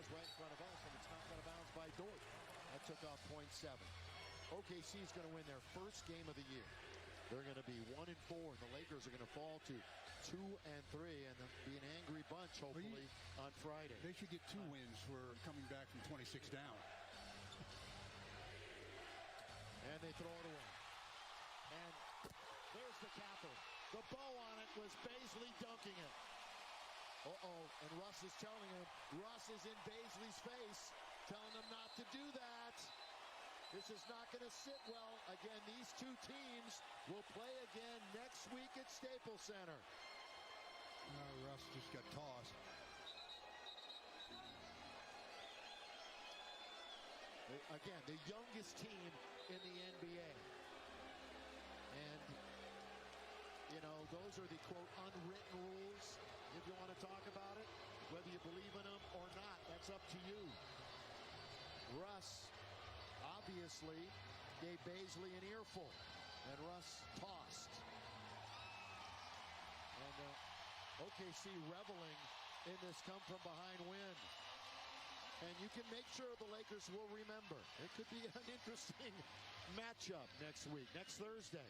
is right in front of us, and it's knocked out of bounds by Dort. That took off .7. OKC is going to win their first game of the year. They're going to be 1-4, and the Lakers are going to fall to 2-3, and be an angry bunch, hopefully, on Friday. They should get 2 wins for coming back from 26 down. And they throw it away. And there's the capper. The bow on it was Bazley dunking it. And Russ is telling him, Russ is in Bazley's face, telling him not to do that. This is not going to sit well. Again, these two teams will play again next week at Staples Center. Russ just got tossed. Again, the youngest team in the NBA. And, you know, those are the, quote, unwritten rules, if you want to talk about it. Whether you believe in them or not, that's up to you. Russ obviously gave Bazley an earful, and Russ tossed. And OKC reveling in this come-from-behind win. And you can make sure the Lakers will remember. It could be an interesting matchup next week, next Thursday.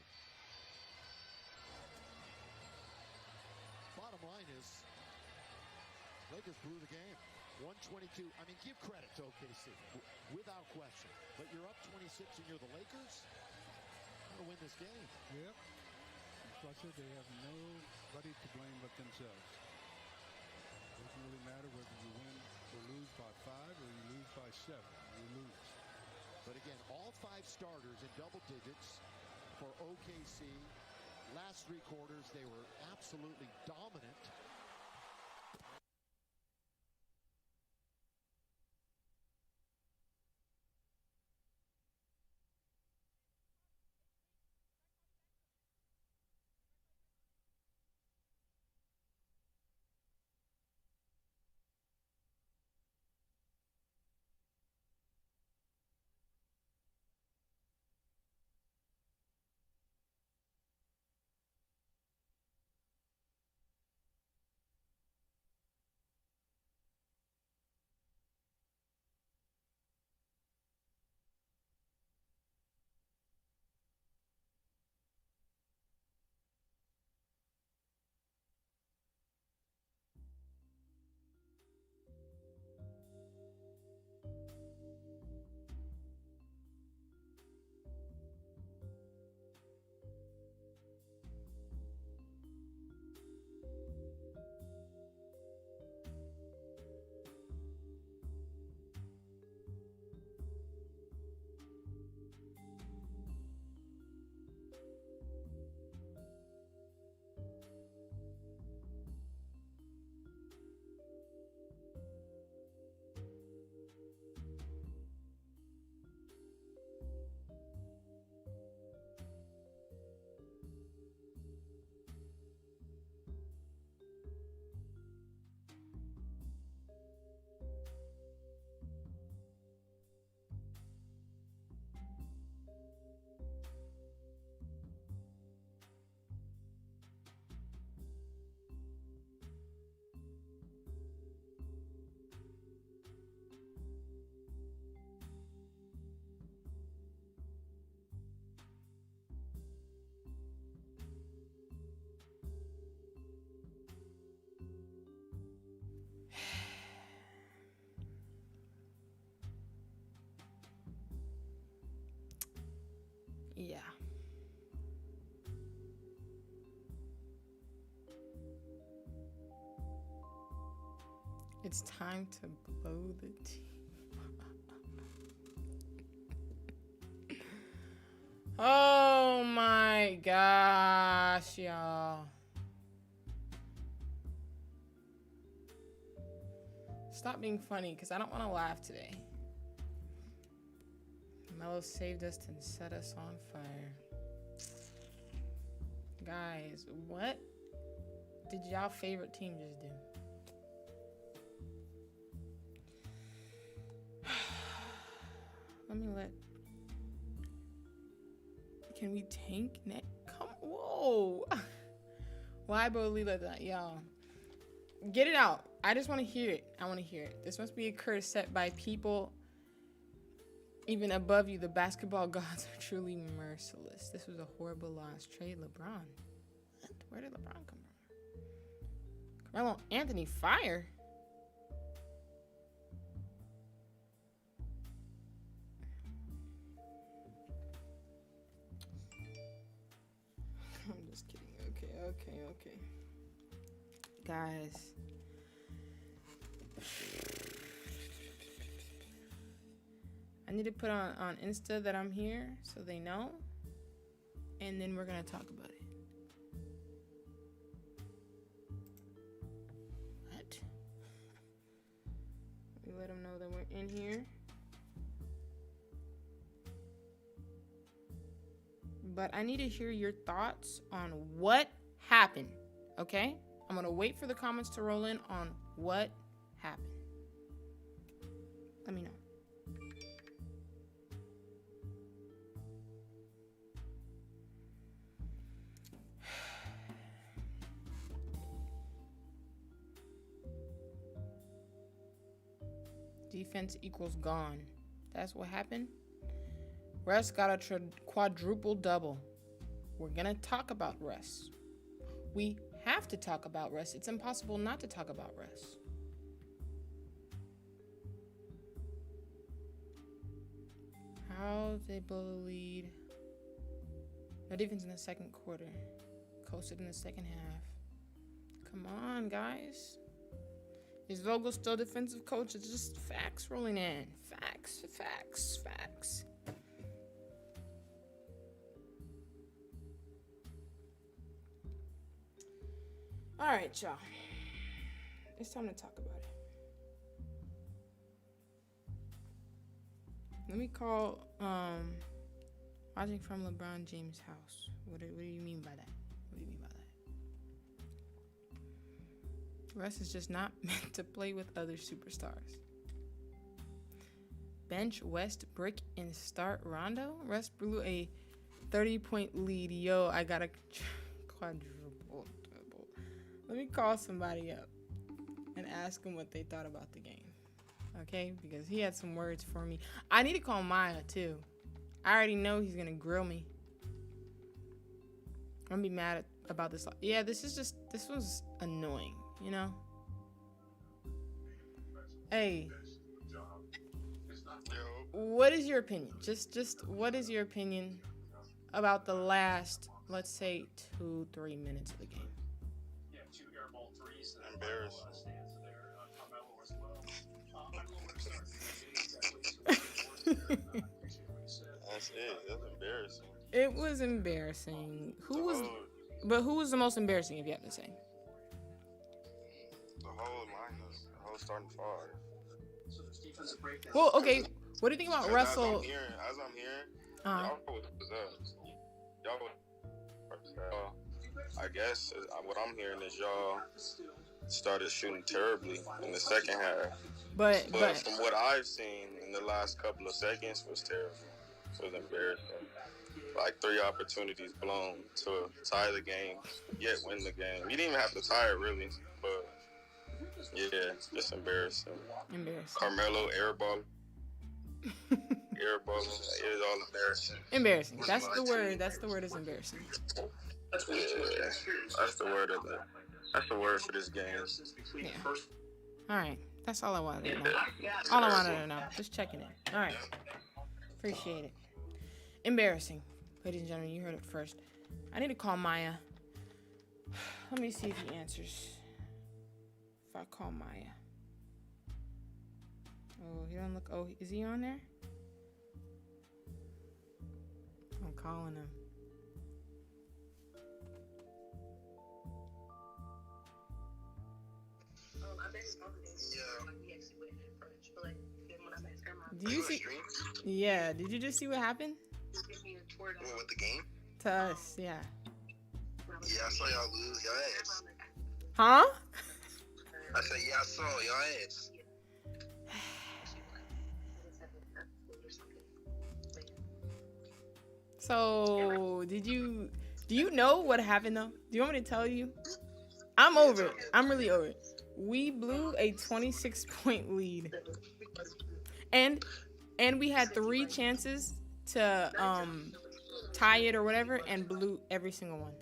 Bottom line is, Lakers blew the game. 122. I mean, give credit to OKC, without question. But you're up 26 and you're the Lakers? You're going to win this game. Yep. That's why I said they have nobody to blame but themselves. It doesn't really matter whether you win or lose by 5 or you lose by 7. You lose. But again, all 5 starters in double digits for OKC. Last 3 quarters, they were absolutely dominant. Yeah. It's time to blow the team. Oh my gosh, y'all. Stop being funny, because I don't want to laugh today. Melo saved us and set us on fire. Guys, what did y'all favorite team just do? Can we tank next? Come, whoa. Why, bro, Lila, that, y'all? Get it out. I just want to hear it. I want to hear it. This must be a curse set by people even above you. The basketball gods are truly merciless. This was a horrible loss. Trade LeBron. What? Where did LeBron come from? Carmelo Anthony fire. I'm just kidding. Okay. Guys. I need to put on Insta that I'm here so they know. And then we're going to talk about it. What? We let them know that we're in here. But I need to hear your thoughts on what happened. Okay? I'm going to wait for the comments to roll in on what happened. Let me know. Defense equals gone. That's what happened. Russ got a quadruple double. We're going to talk about Russ. We have to talk about Russ. It's impossible not to talk about Russ. How they bullied. No defense in the second quarter. Coasted in the second half. Come on, guys. Is Vogel still defensive coach? It's just facts rolling in. Facts. All right, y'all. It's time to talk about it. Let me call watching from LeBron James' house. What do you mean by that? Russ is just not meant to play with other superstars. Bench Westbrook and start Rondo? Russ blew a 30-point lead. Yo, I got a quadruple double. Let me call somebody up and ask them what they thought about the game. Okay? Because he had some words for me. I need to call Maya, too. I already know he's going to grill me. I'm going to be mad about this. Yeah, this was annoying. You know? Hey. What is your opinion? Just what is your opinion about the last, let's say, 2-3 minutes of the game? Embarrassing. That's it. That's embarrassing. It was embarrassing. Who was the most embarrassing, if you have to say? The whole lineup, the whole starting five. Well, okay. What do you think about Russell? As I'm hearing, y'all I guess what I'm hearing is y'all started shooting terribly in the second half. But from what I've seen in the last couple of seconds was terrible. It was embarrassing. Like 3 opportunities blown to tie the game, yet win the game. You didn't even have to tie it really, but yeah, just embarrassing. Carmelo airball. Airballing is all embarrassing. Embarrassing. That's the word. That's the word. Is embarrassing. Yeah, that's the word of it. That's the word for this game. Yeah. All right. That's all I wanted to know. All I wanted to know. Just checking it. All right. Appreciate it. Embarrassing. Ladies and gentlemen, you heard it first. I need to call Maya. Let me see if he answers. If I call Maya. Oh, he don't look. Oh, is he on there? I'm calling him. Do you see? Yeah. Did you just see what happened? With the game? To us, yeah. Yeah, I saw y'all lose y'all ass. Huh? I said, yeah, I saw y'all ass. So, do you know what happened though? Do you want me to tell you? I'm over it. I'm really over it. we blew a 26-point lead. And we had 3 chances to tie it or whatever and blew every single one.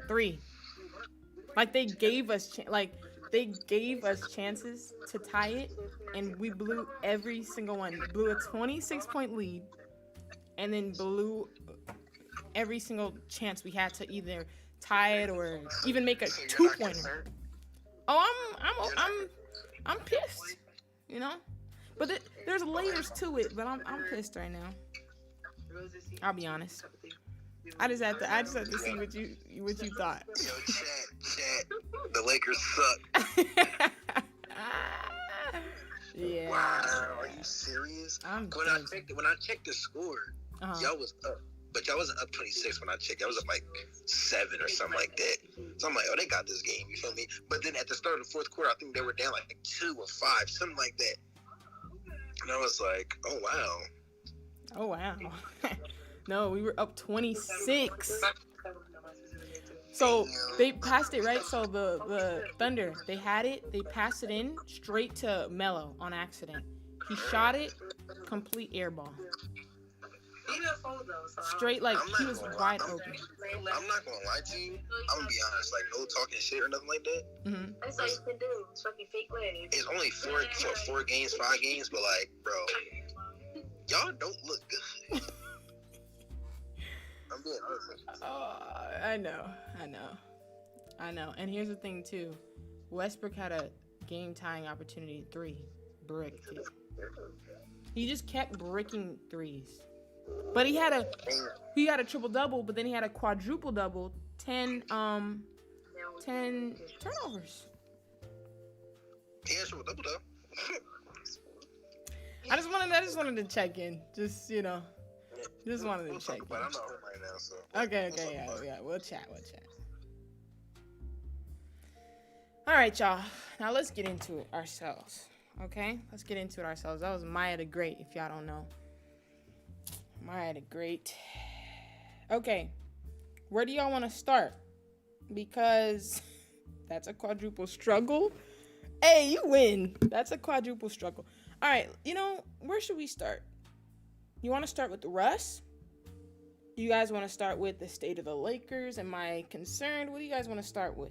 3. Like they gave us chances to tie it and we blew every single one. Blew a 26-point lead and then blew every single chance we had to either tie it or even make a 2-pointer. Oh, I'm pissed, you know. But there's layers to it. But I'm pissed right now. I'll be honest. I just had to see what you thought. Yo, chat. The Lakers suck. Yeah. Wow, are you serious? When I checked the score, y'all was up. But y'all wasn't up 26 when I checked. Y'all was up like 7 or something like that. So I'm like, oh, they got this game. You feel me? But then at the start of the fourth quarter, I think they were down like 2 or 5, something like that. And I was like, oh, wow. Oh, wow. No, we were up 26. So they passed it, right? So the Thunder, they had it. They passed it in straight to Melo on accident. He shot it, complete air ball. Straight, like, he was wide open. I'm not gonna lie to you. I'm gonna be honest. Like, no talking shit or nothing like that. Mm-hmm. That's all you can do. It's fucking fake legs. It's only 4 games, 5 games, but, like, bro, y'all don't look good. I'm being honest with you. Oh, I know. And here's the thing, too. Westbrook had a game-tying opportunity 3. Bricked it. He just kept bricking 3s. But he had a triple-double, but then he had a quadruple-double, 10 turnovers. He had triple-double, though. I just wanted to check in. Just, you know. Just wanted to check in. But I'm not home right now, so. Okay, yeah. We'll chat. All right, y'all. Now let's get into it ourselves. Okay? Let's get into it ourselves. That was Maya the Great, if y'all don't know. Maya the Great. Okay. Where do y'all want to start? Because that's a quadruple struggle. Hey, you win. That's a quadruple struggle. All right. You know, where should we start? You want to start with Russ? You guys want to start with the state of the Lakers? Am I concerned? What do you guys want to start with?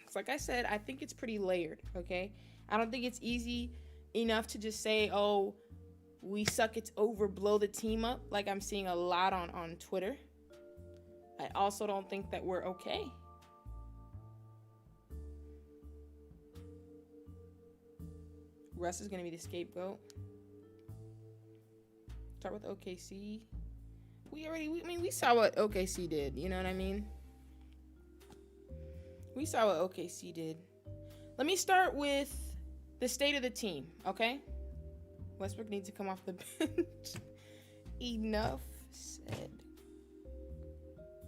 It's like I said, I think it's pretty layered, okay? I don't think it's easy enough to just say, oh, we suck, it's over, blow the team up, like I'm seeing a lot on Twitter. I also don't think that we're okay. Russ is going to be the scapegoat. Start with OKC. We saw what OKC did, you know what I mean? We saw what OKC did. Let me start with the state of the team, okay? Westbrook needs to come off the bench. Enough said.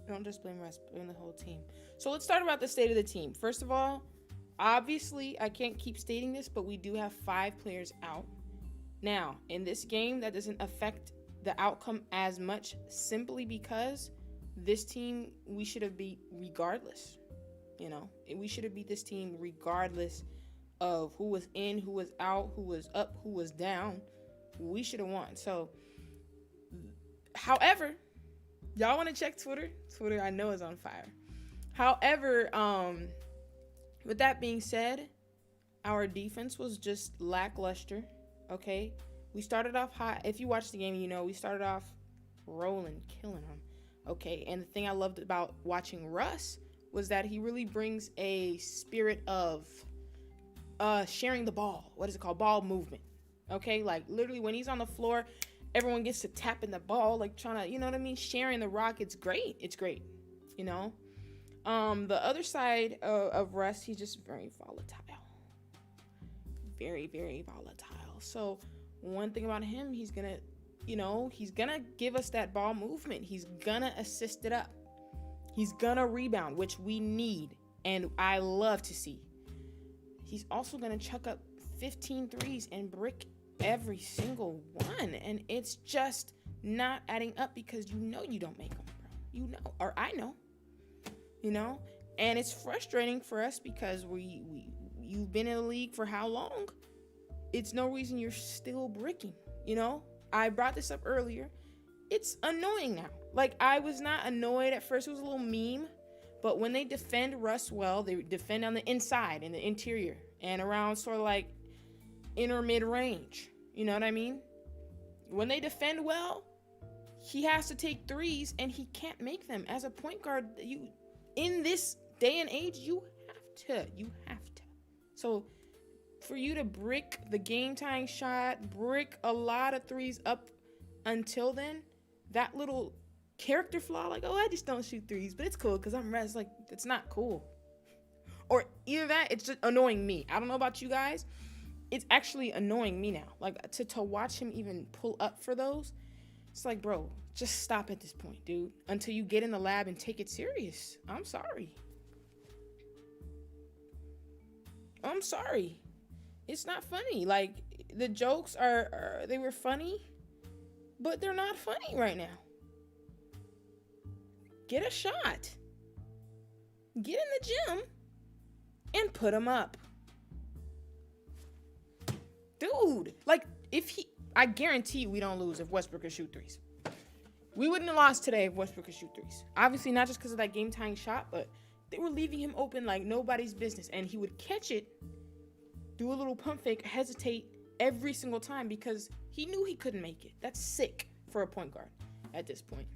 Don't just blame Westbrook, blame the whole team. So let's start about the state of the team. First of all, obviously, I can't keep stating this, but we do have 5 players out. Now, in this game, that doesn't affect the outcome as much simply because this team, we should have beat regardless. You know, we should have beat this team regardless of who was in, who was out, who was up, who was down. We should have won. So, however, y'all want to check Twitter? Twitter, I know, is on fire. However, with that being said, our defense was just lackluster, okay? We started off hot. If you watch the game, you know we started off rolling, killing them, okay? And the thing I loved about watching Russ was that he really brings a spirit of sharing the ball. What is it called? Ball movement. Okay, like literally when he's on the floor, everyone gets to tapping the ball, like trying to, you know what I mean? Sharing the rock. It's great. It's great. You know? The other side of Russ, he's just very volatile. Very, very volatile. So one thing about him, he's gonna give us that ball movement. He's gonna assist it up. He's gonna rebound, which we need, and I love to see. He's also gonna chuck up 15 threes and brick every single one, and it's just not adding up because you know you don't make them, bro. You know, or I know, you know, And it's frustrating for us because you've been in the league for how long? It's no reason you're still bricking, you know? I brought this up earlier. It's annoying now. Like, I was not annoyed at first. It was a little meme. But when they defend Russ well, they defend on the inside, in the interior, and around sort of like inner mid-range. You know what I mean? When they defend well, he has to take threes, and he can't make them. As a point guard, in this day and age, you have to. So for you to brick the game-tying shot, brick a lot of threes up until then, that little character flaw, like, oh, I just don't shoot threes, but it's cool because I'm Rez. Like, it's not cool. Or either that, it's just annoying me. I don't know about you guys. It's actually annoying me now. Like, to watch him even pull up for those, it's like, bro, just stop at this point, dude. Until you get in the lab and take it serious. I'm sorry. It's not funny. Like, the jokes they were funny, but they're not funny right now. Get a shot. Get in the gym and put them up. Dude, like, I guarantee you we don't lose if Westbrook could shoot threes. We wouldn't have lost today if Westbrook could shoot threes. Obviously, not just because of that game-tying shot, but they were leaving him open like nobody's business. And he would catch it, do a little pump fake, hesitate every single time because he knew he couldn't make it. That's sick for a point guard at this point.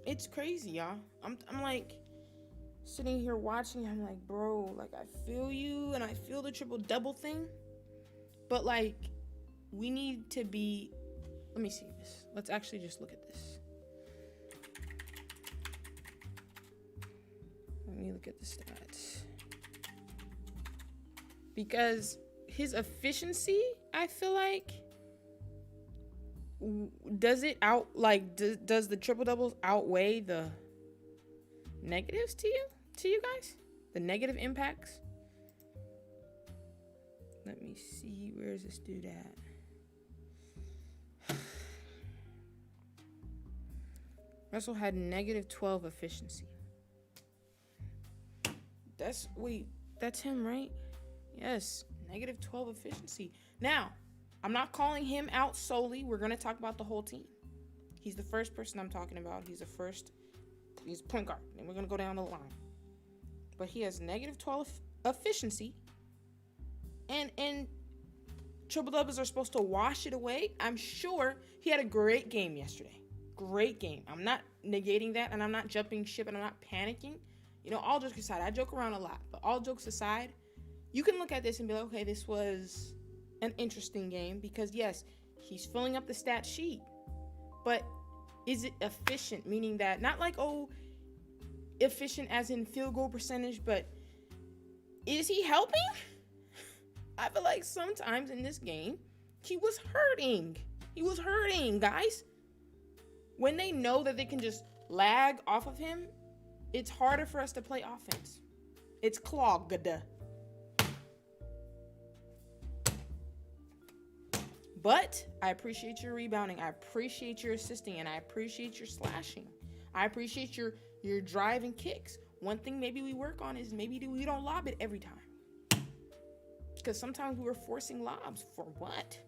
It's crazy, y'all. I'm like sitting here watching. I'm like, bro, like, I feel you and I feel the triple-double thing. But, like, we need to be... Let me see this. Let's actually just look at this. Let me look at the stats. Because his efficiency, I feel like... Does it does the triple doubles outweigh the negatives to you guys? The negative impacts? Let me see, where's this dude at? Russell had negative 12 efficiency. That's him, right? Yes, negative 12 efficiency. Now, I'm not calling him out solely. We're going to talk about the whole team. He's the first person I'm talking about. He's point guard. And we're going to go down the line. But he has negative 12 efficiency. And triple doubles are supposed to wash it away. I'm sure he had a great game yesterday. Great game. I'm not negating that, and I'm not jumping ship, and I'm not panicking. You know, all jokes aside, I joke around a lot. But all jokes aside, you can look at this and be like, okay, this was an interesting game because, yes, he's filling up the stat sheet, but is it efficient? Meaning that not like, efficient as in field goal percentage, but is he helping? I feel like sometimes in this game, he was hurting. He was hurting, guys. When they know that they can just lag off of him, it's harder for us to play offense. It's clogged. But I appreciate your rebounding. I appreciate your assisting, and I appreciate your slashing. I appreciate your driving kicks. One thing maybe we work on is maybe we don't lob it every time. Because sometimes we were forcing lobs. For what?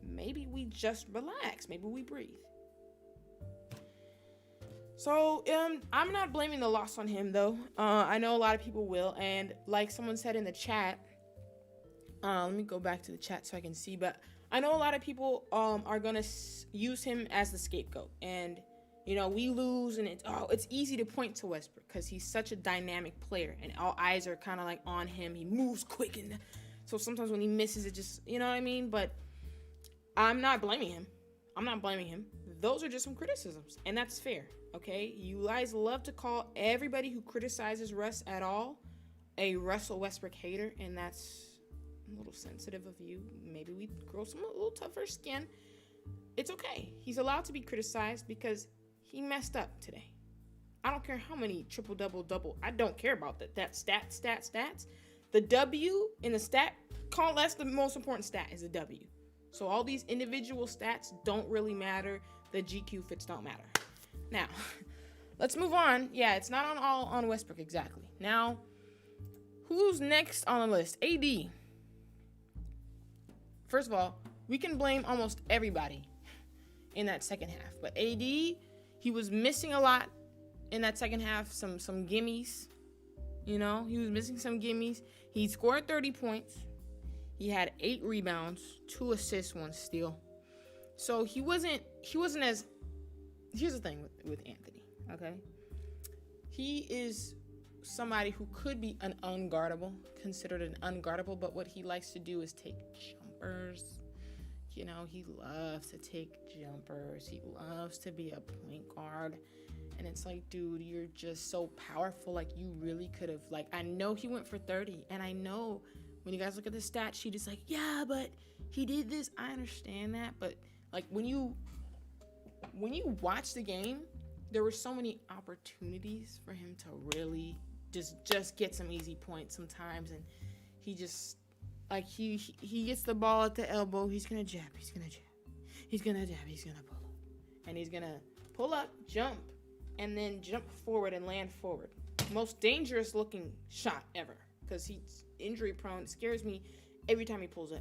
Maybe we just relax. Maybe we breathe. So, I'm not blaming the loss on him, though. I know a lot of people will. And like someone said in the chat, let me go back to the chat so I can see. But I know a lot of people are going to use him as the scapegoat. And, you know, we lose, and it's easy to point to Westbrook because he's such a dynamic player. And all eyes are kind of like on him. He moves quick. And so sometimes when he misses, it just, you know what I mean? But I'm not blaming him. Those are just some criticisms. And that's fair, okay? You guys love to call everybody who criticizes Russ at all a Russell Westbrook hater. And that's a little sensitive of you. Maybe we grow a little tougher skin. It's okay. He's allowed to be criticized because he messed up today. I don't care how many triple-double. I don't care about that stats. The W in the stat column, that's the most important stat, is the W. So all these individual stats don't really matter. The GQ fits don't matter. Now, let's move on. Yeah, it's not all on Westbrook exactly. Now, who's next on the list? AD. First of all, we can blame almost everybody in that second half. But AD, he was missing a lot in that second half. Some gimmies. You know, he was missing some gimmies. He scored 30 points. He had 8 rebounds, 2 assists, 1 steal. So he wasn't as... Here's the thing with Anthony, okay? He is somebody who could be considered an unguardable, but what he likes to do is take jumpers. You know, he loves to take jumpers. He loves to be a point guard. And it's like, dude, you're just so powerful. Like, you really could have, like, I know he went for 30. And I know when you guys look at the stat sheet, it's like, yeah, but he did this. I understand that. But, like, when you watch the game, there were so many opportunities for him to really just get some easy points sometimes. And he just, like, he gets the ball at the elbow. He's going to jab. He's going to jab. He's going to jab. He's going to pull up. And he's going to pull up, jump, and then jump forward and land forward. Most dangerous looking shot ever, because he's injury prone. It scares me every time he pulls up.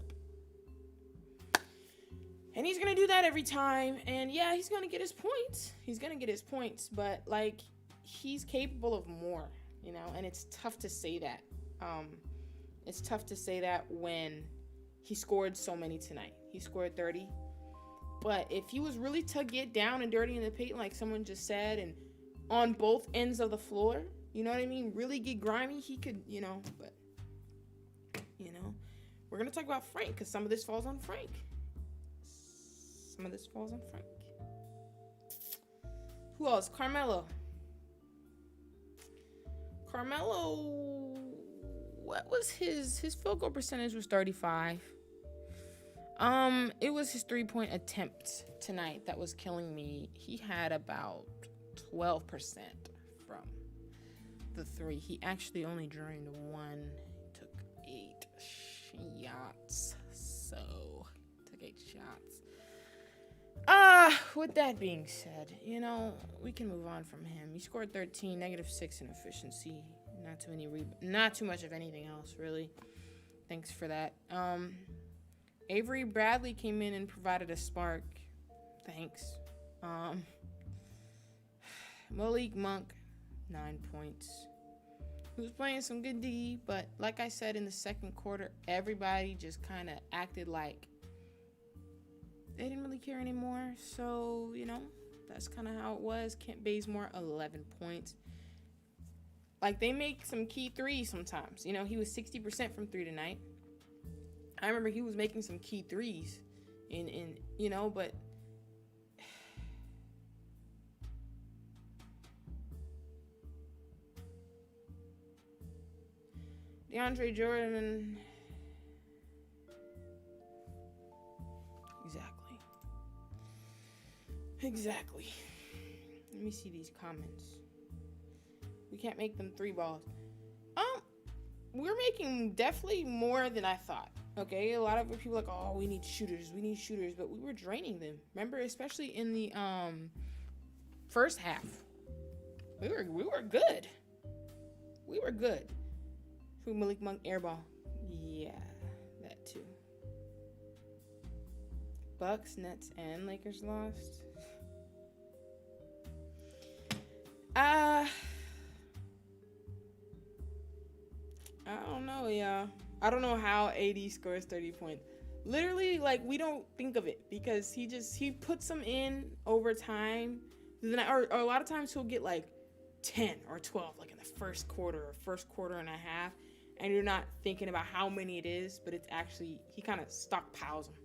And he's going to do that every time. And yeah, he's going to get his points. He's going to get his points, but like, he's capable of more, you know, and it's tough to say that. It's tough to say that when he scored so many tonight. He scored 30. But if he was really to get down and dirty in the paint, like someone just said, and on both ends of the floor, you know what I mean? Really get grimy, he could, you know, but, you know, we're going to talk about Frank, because some of this falls on Frank. Who else? Carmelo, what was his field goal percentage was 35. It was his 3-point attempts tonight that was killing me. He had about 12% from the 3. He actually only drained 1. He took 8 shots. Took 8 shots. With that being said, you know, we can move on from him. He scored 13, -6 in efficiency. Not too much of anything else, really. Thanks for that. Avery Bradley came in and provided a spark. Thanks. Malik Monk, 9 points. He was playing some good D, but like I said, in the second quarter, everybody just kind of acted like they didn't really care anymore. So, you know, that's kind of how it was. Kent Bazemore, 11 points. Like, they make some key threes sometimes. You know, he was 60% from 3 tonight. I remember he was making some key threes in you know, but DeAndre Jordan, exactly. Let me see these comments. We can't make them 3 balls. We're making definitely more than I thought. Okay, a lot of people are like, oh, we need shooters, but we were draining them. Remember, especially in the first half, we were good. Who Malik Monk airball? Yeah, that too. Bucks, Nets, and Lakers lost. I don't know, y'all. I don't know how AD scores 30 points. Literally, like, we don't think of it because he puts them in over time. Or a lot of times he'll get like 10 or 12, like in the first quarter or first quarter and a half. And you're not thinking about how many it is, but it's actually, he kind of stockpiles them.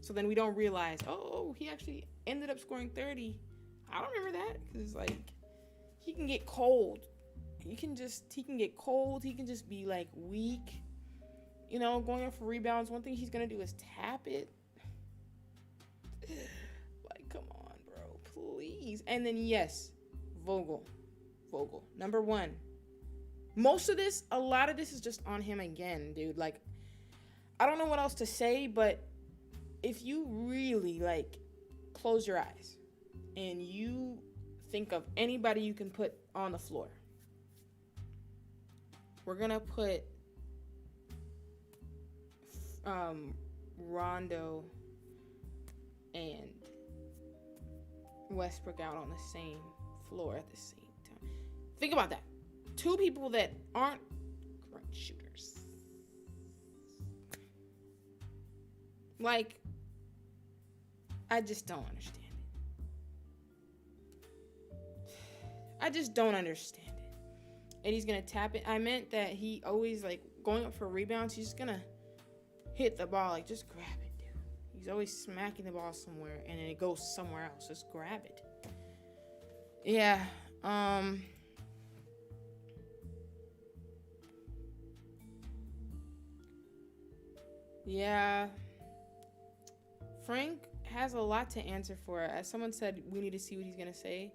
So then we don't realize, oh, he actually ended up scoring 30. I don't remember that because, like, he can get cold. He can get cold. He can just be, like, weak. You know, going up for rebounds. One thing he's going to do is tap it. Like, come on, bro. Please. And then, yes, Vogel. Number 1. A lot of this is just on him again, dude. Like, I don't know what else to say, but if you really, like, close your eyes and you think of anybody you can put on the floor. We're going to put Rondo and Westbrook out on the same floor at the same time. Think about that. Two people that aren't great shooters. Like, I just don't understand it. I just don't understand it. And he's going to tap it. I meant that he always, like, going up for rebounds, he's going to hit the ball. Like, just grab it, dude. He's always smacking the ball somewhere, and then it goes somewhere else. Just grab it. Yeah. Yeah. Frank has a lot to answer for. As someone said, we need to see what he's going to say.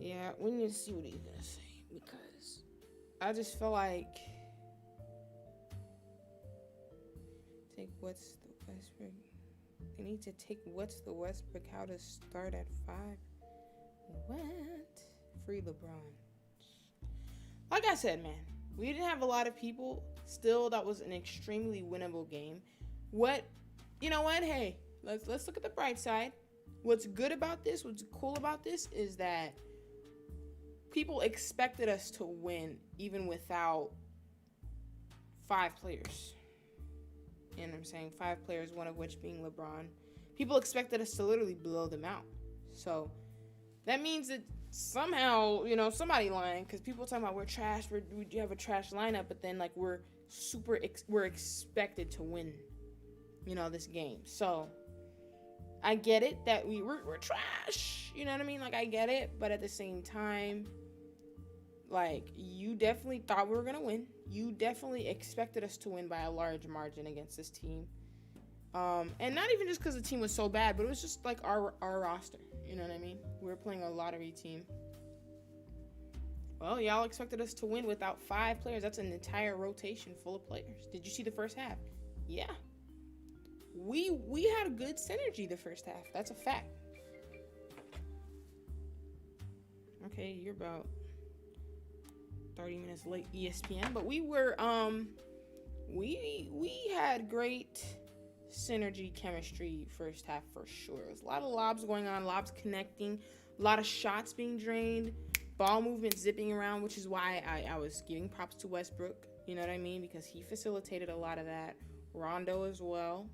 Yeah, we need to see what he's going to say. Because I just feel like... Take what's the Westbrook... They need to take what's the Westbrook how to start at 5. What? Free LeBron. Like I said, man, we didn't have a lot of people. Still, that was an extremely winnable game. You know what? Hey, let's look at the bright side. What's good about this, what's cool about this is that people expected us to win even without 5 players. You know what I'm saying? 5 players, one of which being LeBron. People expected us to literally blow them out. So that means that somehow, somebody lying, because people talking about we're trash, we have a trash lineup, but then like we're expected to win, this game. So I get it that we're trash, you know what I mean? Like I get it, but at the same time, like you definitely thought we were gonna win. You definitely expected us to win by a large margin against this team. And not even just because the team was so bad, but it was just like our roster. You know what I mean? We were playing a lottery team. Well, y'all expected us to win without 5 players. That's an entire rotation full of players. Did you see the first half? Yeah. We had a good synergy the first half. That's a fact. Okay, you're about 30 minutes late, ESPN. But we were, we had great synergy chemistry first half for sure. There's a lot of lobs going on, lobs connecting, a lot of shots being drained, ball movement zipping around, which is why I was giving props to Westbrook, you know what I mean? Because he facilitated a lot of that. Rondo as well.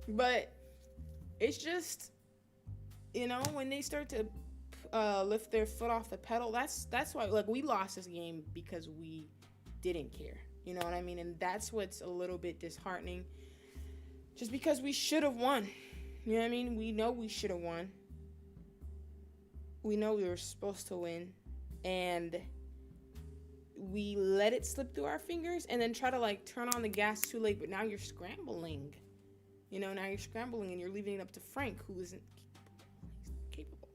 But it's just, when they start to lift their foot off the pedal, that's why, like, we lost this game because we didn't care. You know what I mean? And that's what's a little bit disheartening. Just because we should have won. You know what I mean? We know we should have won. We know we were supposed to win. And we let it slip through our fingers and then try to, like, turn on the gas too late. But now you're scrambling. Now you're scrambling and you're leaving it up to Frank, who isn't capable.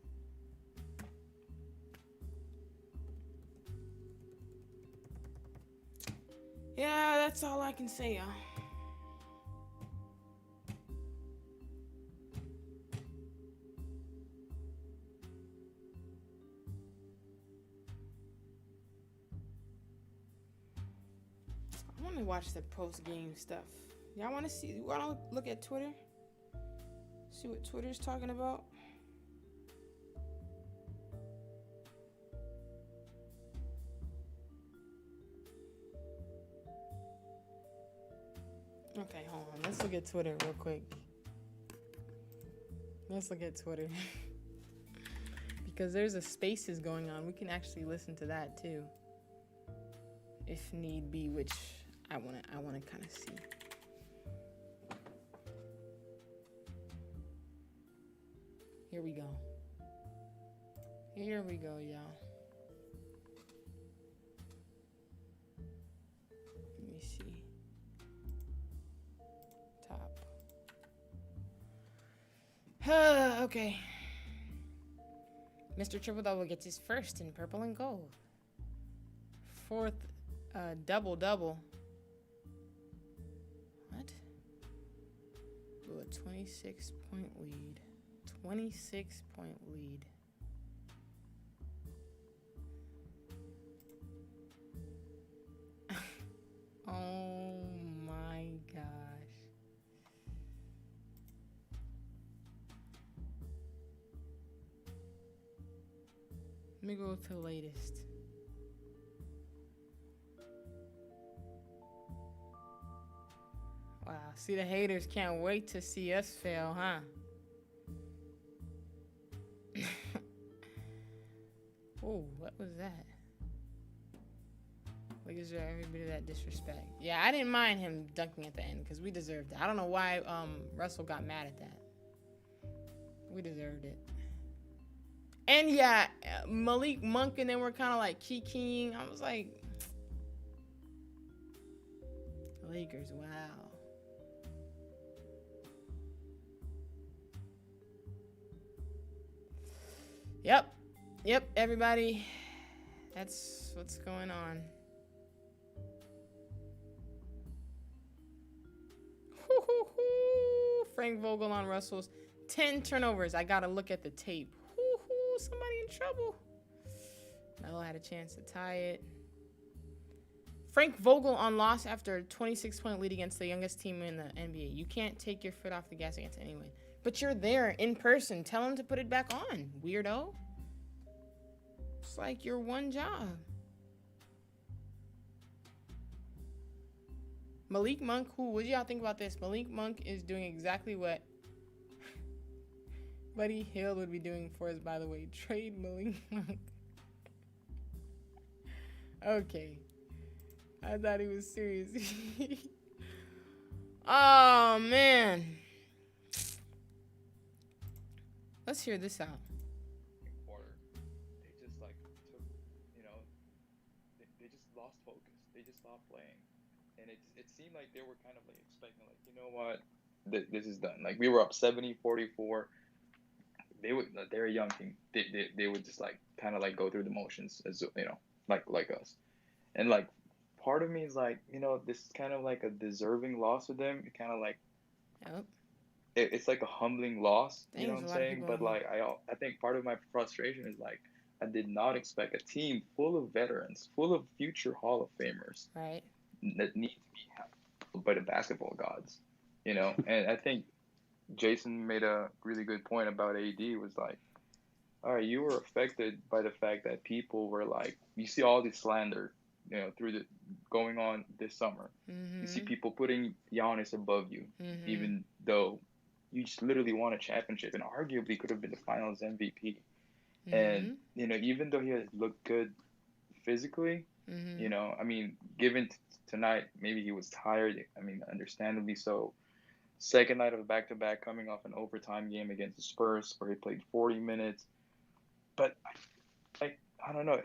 Yeah, that's all I can say, y'all. I want to watch the post-game stuff. Y'all want to look at Twitter? See what Twitter's talking about? Okay, hold on. Let's look at Twitter real quick. Let's look at Twitter. Because there's a Spaces going on. We can actually listen to that too. If need be, which I wanna kind of see. Here we go. Here we go, y'all. Let me see. Top. Okay. Mr. Triple Double gets his first in purple and gold. 4th double-double. What? Ooh, a 26-point lead. 26-point lead. Oh my gosh. Let me go to the latest. Wow, see, the haters can't wait to see us fail, huh? Oh, what was that? Like, is there every bit of that disrespect? Yeah, I didn't mind him dunking at the end because we deserved it. I don't know why Russell got mad at that. We deserved it. And yeah, Malik Monk and then we're kind of like kikiing. I was like, Lakers, wow. Yep, everybody. That's what's going on. Frank Vogel on Russell's 10 turnovers. I gotta look at the tape. Somebody in trouble. Melo had a chance to tie it. Frank Vogel on loss after a 26-point lead against the youngest team in the NBA. You can't take your foot off the gas against anyone. But you're there in person. Tell him to put it back on, weirdo. It's like your one job. Malik Monk, what do y'all think about this? Malik Monk is doing exactly what Buddy Hield would be doing for us, by the way. Trade Malik Monk. Okay. I thought he was serious. Oh, man. Let's hear this out. Quarter, they just like took, they just lost focus. They just stopped playing, and it seemed like they were kind of like expecting, like, you know what, this is done. Like we were up 70-44. They're a young team. They would just like kind of like go through the motions as like us, and like part of me is like, this is kind of like a deserving loss for them. It kind of like. Yep. It's like a humbling loss, you know what I'm saying? But people. like I think part of my frustration is like I did not expect a team full of veterans, full of future Hall of Famers, right, that need to be held by the basketball gods, And I think Jason made a really good point about AD. Was like, all right, you were affected by the fact that people were like, you see all this slander, through the going on this summer. Mm-hmm. You see people putting Giannis above you, even though you just literally won a championship and arguably could have been the Finals MVP. Mm-hmm. And, even though he has looked good physically, I mean, given tonight, maybe he was tired. I mean, understandably so. Second night of a back-to-back, coming off an overtime game against the Spurs where he played 40 minutes. But, I don't know.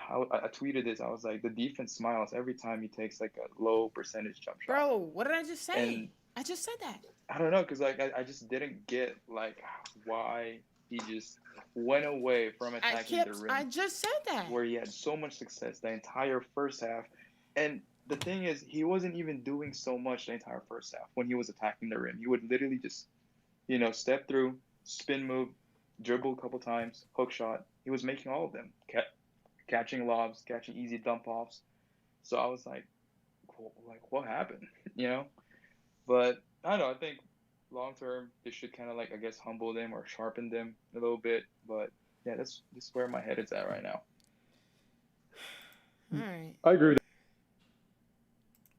I tweeted this. I was like, the defense smiles every time he takes like a low percentage jump shot. Bro, what did I just say? And I just said that. I don't know, because like I just didn't get like why he just went away from attacking the rim. I just said that. Where he had so much success the entire first half. And the thing is, he wasn't even doing so much the entire first half when he was attacking the rim. He would literally just, step through, spin move, dribble a couple times, hook shot. He was making all of them. Catching lobs, catching easy dump offs. So I was like, what happened? But I don't know. I think long term, this should kind of like, I guess, humble them or sharpen them a little bit. But yeah, that's where my head is at right now. All right. I agree with that.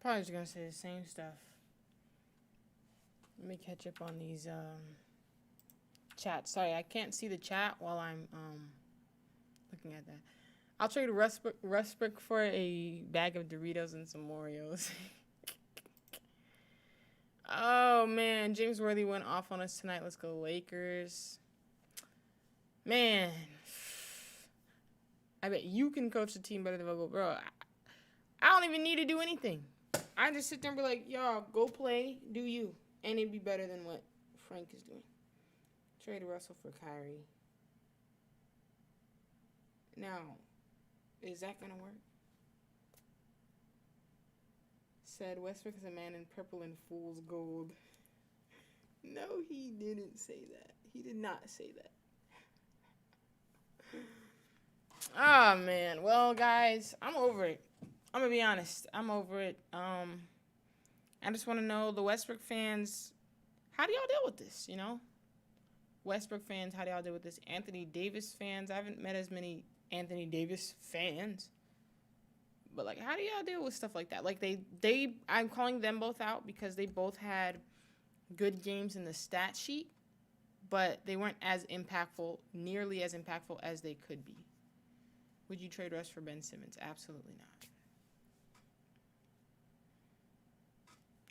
Probably just gonna say the same stuff. Let me catch up on these chats. Sorry, I can't see the chat while I'm looking at that. I'll trade Westbrook for a bag of Doritos and some Oreos. Oh, man. James Worthy went off on us tonight. Let's go Lakers. Man. I bet you can coach the team better than Vogel. Bro, I don't even need to do anything. I just sit there and be like, y'all, go play, do you. And it'd be better than what Frank is doing. Trade Russell for Kyrie. Now, is that going to work? Said Westbrook is a man in purple and fool's gold. No, he didn't say that. He did not say that. Oh, man. Well, guys, I'm over it. I'm going to be honest. I'm over it. I just want to know, the Westbrook fans, how do y'all deal with this, you know? Westbrook fans, how do y'all deal with this? Anthony Davis fans, I haven't met as many Anthony Davis fans. But, like, how do y'all deal with stuff like that? Like, I'm calling them both out because they both had good games in the stat sheet, but they weren't as impactful, nearly as impactful as they could be. Would you trade Russ for Ben Simmons? Absolutely not.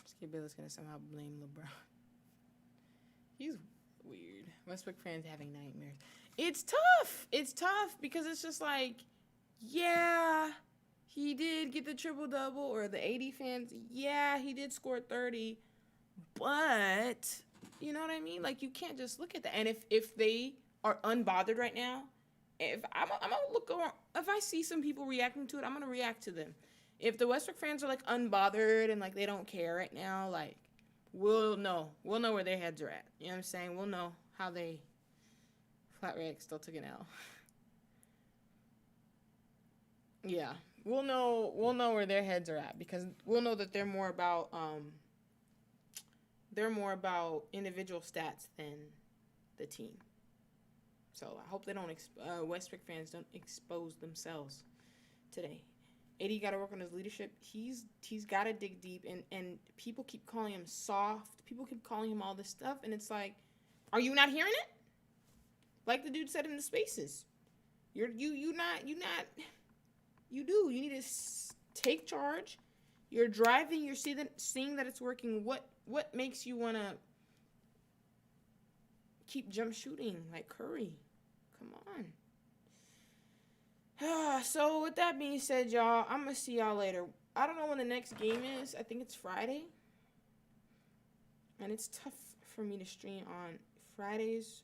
Skip Bayless going to somehow blame LeBron. He's weird. Westbrook fans having nightmares. It's tough. It's tough because it's just like, yeah, he did get the triple-double, or the 80 fans, yeah, he did score 30, but, you know what I mean? Like, you can't just look at that. And if they are unbothered right now, if I'm gonna look around, if I see some people reacting to it, I'm gonna react to them. If the Westbrook fans are like unbothered and like they don't care right now, like we'll know where their heads are at. You know what I'm saying? We'll know how they. Flat Rag still took an L. Yeah, we'll know where their heads are at, because we'll know that they're more about individual stats than the team. So I hope they don't Westbrook fans don't expose themselves today. AD got to work on his leadership. He's got to dig deep, and people keep calling him soft. People keep calling him all this stuff, and it's like, are you not hearing it? Like the dude said in the spaces, you do. You need to take charge. You're driving. You're seeing that it's working. What makes you want to keep jump shooting like Curry? Come on. So with that being said, y'all, I'm going to see y'all later. I don't know when the next game is. I think it's Friday. And it's tough for me to stream on Fridays.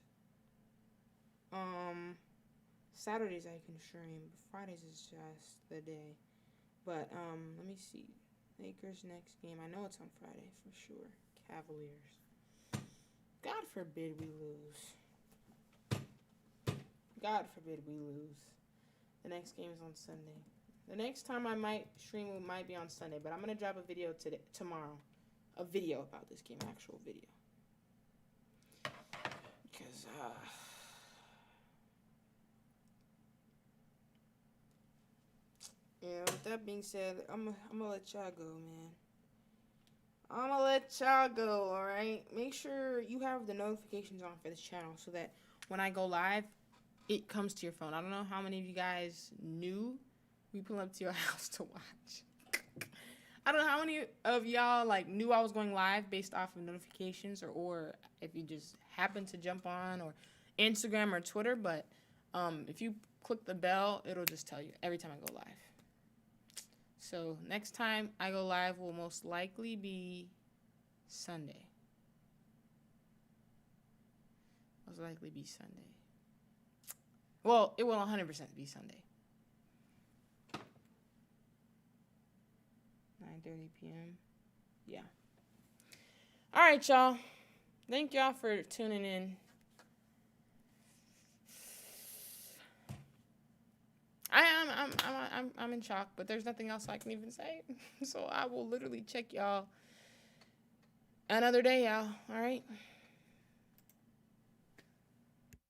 Saturdays I can stream. Fridays is just the day. But let me see. Lakers next game. I know it's on Friday for sure. Cavaliers. God forbid we lose. God forbid we lose. The next game is on Sunday. The next time I might stream might be on Sunday, but I'm going to drop a video tomorrow. A video about this game, actual video. Because, yeah, with that being said, I'm going to let y'all go, man. I'm going to let y'all go, alright? Make sure you have the notifications on for this channel so that when I go live, it comes to your phone. I don't know how many of you guys knew we pull up to your house to watch. I don't know how many of y'all like knew I was going live based off of notifications, or if you just happened to jump on, or Instagram or Twitter, but if you click the bell, it'll just tell you every time I go live. So next time I go live will most likely be Sunday. Most likely be Sunday. Well, it will 100% be Sunday. 9:30 p.m. Yeah. All right, y'all. Thank y'all for tuning in. I'm in shock, but there's nothing else I can even say. So I will literally check y'all another day, y'all. All right.